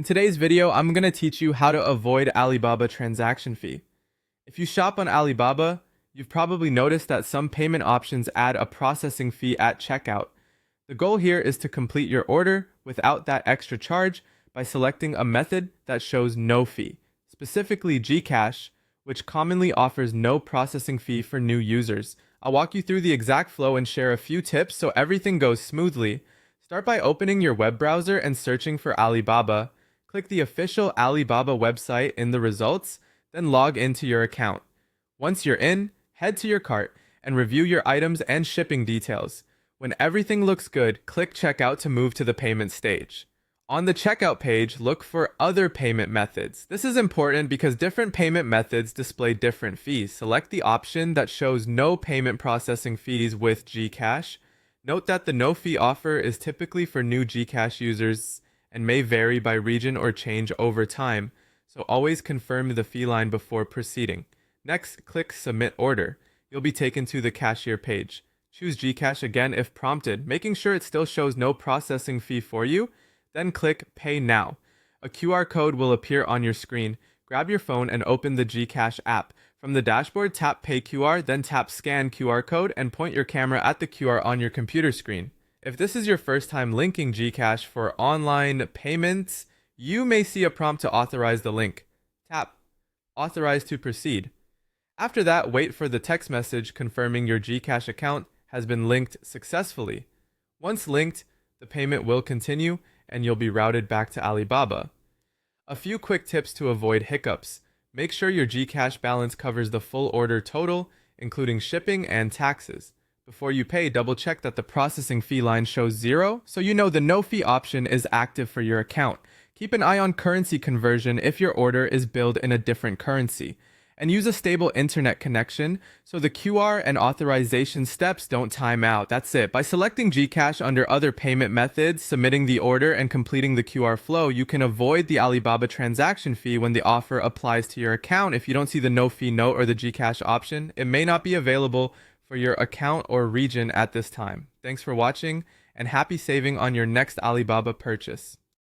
In today's video, I'm going to teach you how to avoid Alibaba transaction fee. If you shop on Alibaba, you've probably noticed that some payment options add a processing fee at checkout. The goal here is to complete your order without that extra charge by selecting a method that shows no fee, specifically Gcash, which commonly offers no processing fee for new users. I'll walk you through the exact flow and share a few tips so everything goes smoothly. Start by opening your web browser and searching for Alibaba. Click the official Alibaba website in the results, then log into your account. Once you're in, head to your cart and review your items and shipping details. When everything looks good, click Checkout to move to the payment stage. On the checkout page, look for other payment methods. This is important because different payment methods display different fees. Select the option that shows no payment processing fees with Gcash. Note that the no fee offer is typically for new Gcash users and may vary by region or change over time, so always confirm the fee line before proceeding. Next, click Submit Order. You'll be taken to the cashier page. Choose Gcash again if prompted, making sure it still shows no processing fee for you. Then click Pay Now. A QR code will appear on your screen. Grab your phone and open the Gcash app. From the dashboard, tap Pay QR, then tap Scan QR code and point your camera at the QR on your computer screen. If this is your first time linking Gcash for online payments, you may see a prompt to authorize the link. Tap Authorize to proceed. After that, wait for the text message confirming your Gcash account has been linked successfully. Once linked, the payment will continue and you'll be routed back to Alibaba. A few quick tips to avoid hiccups. Make sure your Gcash balance covers the full order total, including shipping and taxes. Before you pay, double check that the processing fee line shows 0, so you know the no fee option is active for your account. Keep an eye on currency conversion if your order is billed in a different currency. And use a stable internet connection so the QR and authorization steps don't time out. That's it. By selecting Gcash under other payment methods, submitting the order, and completing the QR flow, you can avoid the Alibaba transaction fee when the offer applies to your account. If you don't see the no fee note or the Gcash option, it may not be available for your account or region at this time. Thanks for watching and happy saving on your next Alibaba purchase.